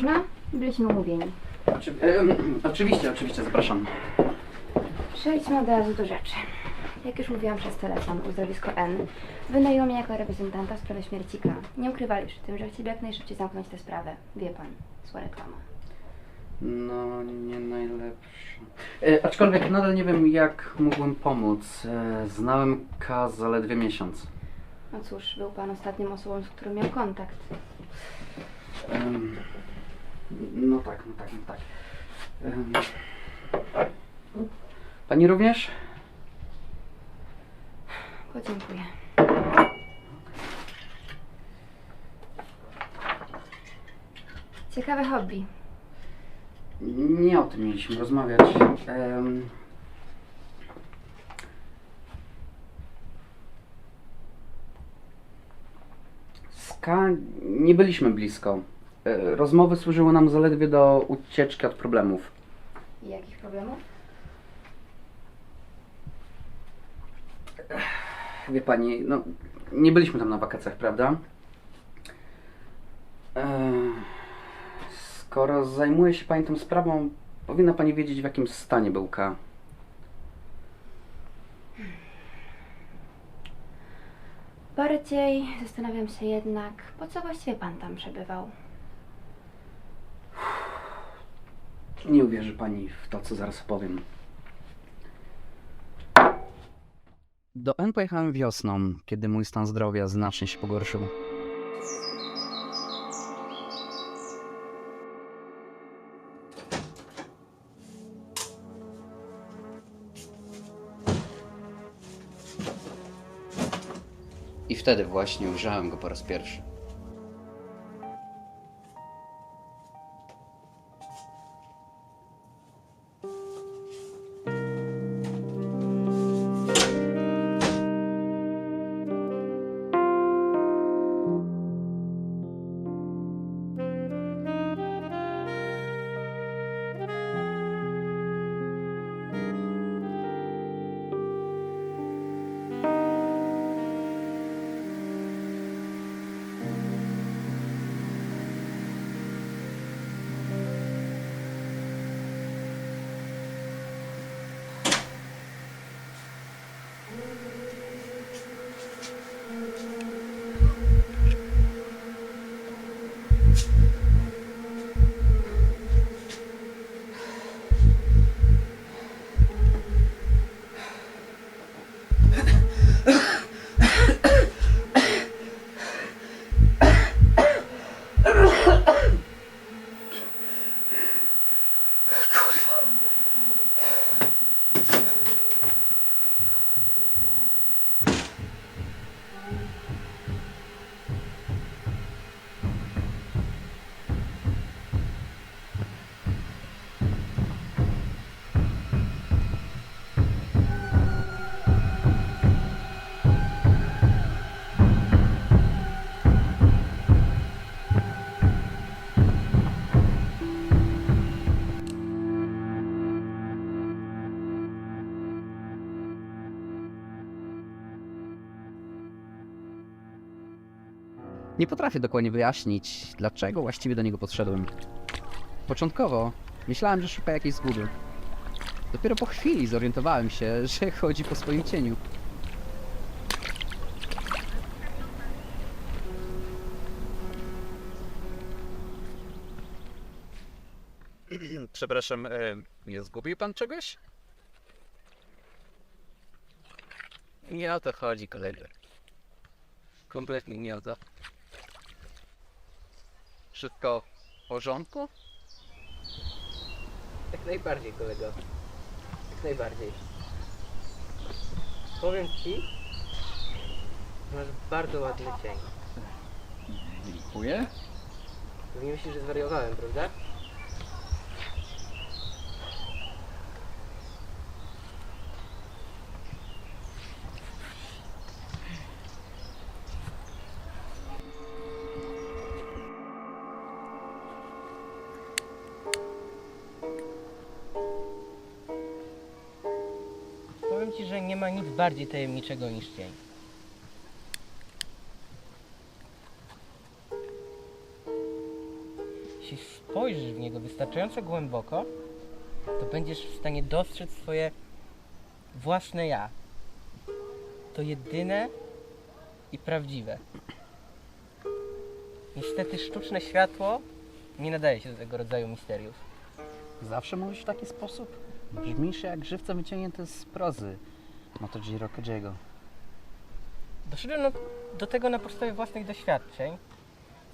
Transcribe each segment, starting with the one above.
Można? Byliśmy umówieni. Oczywiście, zapraszam. Przejdźmy od razu do rzeczy. Jak już mówiłam przez telefon, uzdrowisko N wynajął mnie jako reprezentanta w sprawie śmierci K. Nie ukrywali przy tym, że chcieli jak najszybciej zamknąć tę sprawę. Wie pan, zła reklama. No, nie najlepsze. Aczkolwiek nadal nie wiem, jak mógłbym pomóc. Znałem K zaledwie miesiąc. No cóż, był pan ostatnią osobą, z którą miał kontakt. No tak. Pani również? Podziękuję. Ciekawe hobby. Nie o tym mieliśmy rozmawiać. Z K nie byliśmy blisko. Rozmowy służyły nam zaledwie do ucieczki od problemów. I jakich problemów? Wie pani, no nie byliśmy tam na wakacjach, prawda? Skoro zajmuje się pani tą sprawą, powinna pani wiedzieć, w jakim stanie był K. Bardziej zastanawiam się jednak, po co właściwie pan tam przebywał? Nie uwierzy pani w to, co zaraz opowiem. Do N pojechałem wiosną, kiedy mój stan zdrowia znacznie się pogorszył. I wtedy właśnie ujrzałem go po raz pierwszy. Nie potrafię dokładnie wyjaśnić, dlaczego właściwie do niego podszedłem. Początkowo myślałem, że szuka jakiejś zguby. Dopiero po chwili zorientowałem się, że chodzi po swoim cieniu. Przepraszam, nie zgubił pan czegoś? Nie o to chodzi, kolego. Kompletnie nie o to. Wszystko w porządku? Jak najbardziej, kolego. Jak najbardziej. Powiem ci, że masz bardzo ładny cień. Dziękuję. Nie myślisz, że zwariowałem, prawda? Powiem ci, że nie ma nic bardziej tajemniczego niż cień. Jeśli spojrzysz w niego wystarczająco głęboko, to będziesz w stanie dostrzec swoje własne ja. To jedyne i prawdziwe. Niestety sztuczne światło nie nadaje się do tego rodzaju misteriów. Zawsze mówisz w taki sposób? Brzmisz jak żywcem wyciągnięty z prozy MotoGiro Kodziego. Doszedłem do tego na podstawie własnych doświadczeń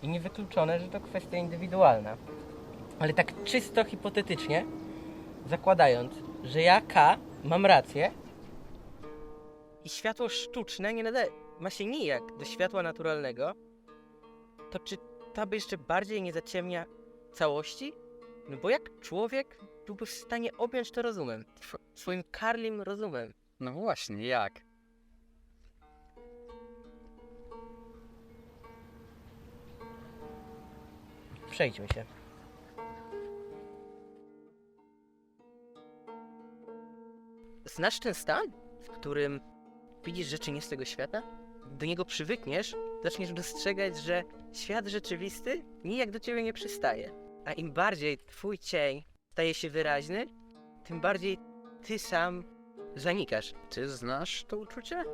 i niewykluczone, że to kwestia indywidualna. Ale tak czysto hipotetycznie, zakładając, że ja, K, mam rację i światło sztuczne nie ma się nijak do światła naturalnego, to czy ta by jeszcze bardziej nie zaciemnia całości? No bo jak człowiek byłby w stanie objąć to rozumem, swoim karlim rozumem? No właśnie, jak? Przejdźmy się. Znasz ten stan, w którym widzisz rzeczy nie z tego świata? Do niego przywykniesz, zaczniesz dostrzegać, że świat rzeczywisty nijak do ciebie nie przystaje. A im bardziej twój cień staje się wyraźny, tym bardziej ty sam zanikasz. Ty znasz to uczucie?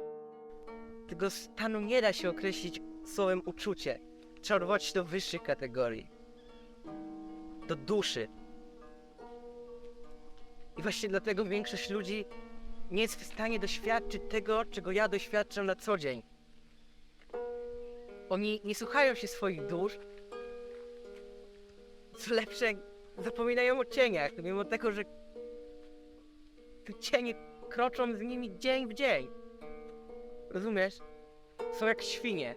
Tego stanu nie da się określić słowem uczucie. Trzeba odwołać się do wyższych kategorii. Do duszy. I właśnie dlatego większość ludzi nie jest w stanie doświadczyć tego, czego ja doświadczam na co dzień. Oni nie słuchają się swoich dusz. Co lepsze, zapominają o cieniach, mimo tego, że te cienie kroczą z nimi dzień w dzień. Rozumiesz? Są jak świnie.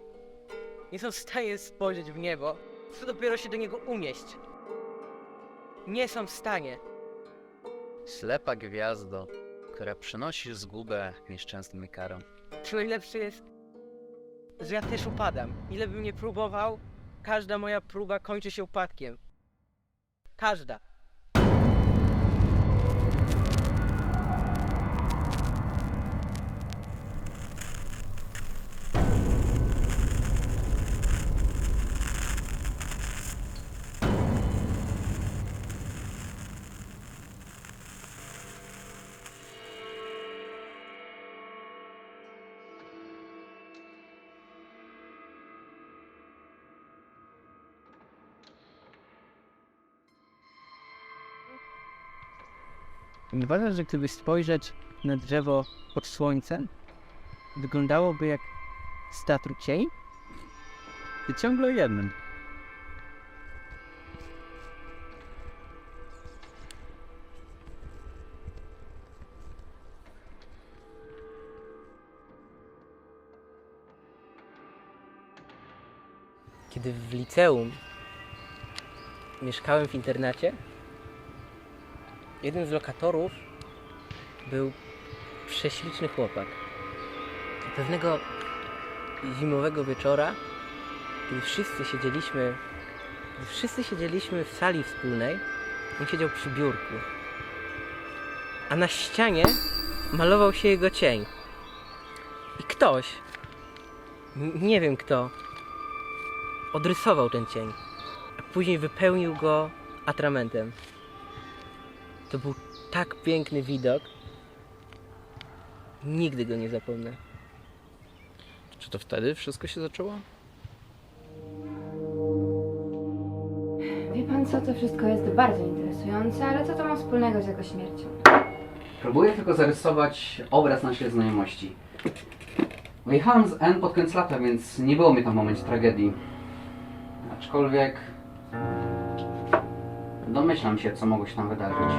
Nie są w stanie spojrzeć w niebo, co dopiero się do niego unieść. Nie są w stanie. Ślepa gwiazdo, która przynosi zgubę nieszczęsnym ikarom. Co najlepsze jest, że ja też upadam. Ile bym nie próbował, każda moja próba kończy się upadkiem. Każda. Nie uważasz, że gdyby spojrzeć na drzewo pod słońcem, wyglądałoby jak z teatru cień? Ty ciągle o jednym. Kiedy w liceum mieszkałem w internacie, jeden z lokatorów był prześliczny chłopak. Pewnego zimowego wieczora, kiedy wszyscy siedzieliśmy w sali wspólnej, on siedział przy biurku. A na ścianie malował się jego cień. I ktoś, nie wiem kto, odrysował ten cień, a później wypełnił go atramentem. To był tak piękny widok. Nigdy go nie zapomnę. Czy to wtedy wszystko się zaczęło? Wie pan co, to wszystko jest bardzo interesujące, ale co to ma wspólnego z jego śmiercią? Próbuję tylko zarysować obraz naszej znajomości. Wyjechałem z N pod koniec lata, więc nie było mnie tam w momencie tragedii. Aczkolwiek domyślam się, co mogło się tam wydarzyć.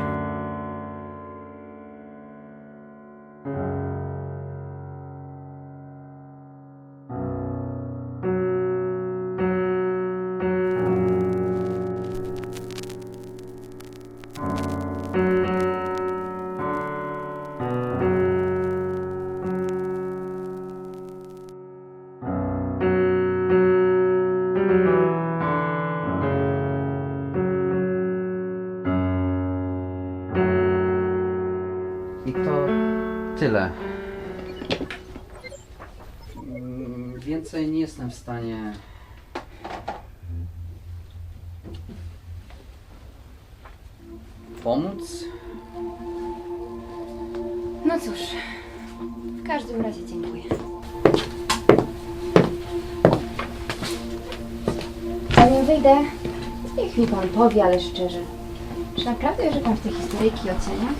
I to tyle. Więcej nie jestem w stanie pomóc? No cóż, w każdym razie dziękuję. Zanim wyjdę, niech mi pan powie, ale szczerze. Czy naprawdę wierzy pan w te historyjki o cieniach?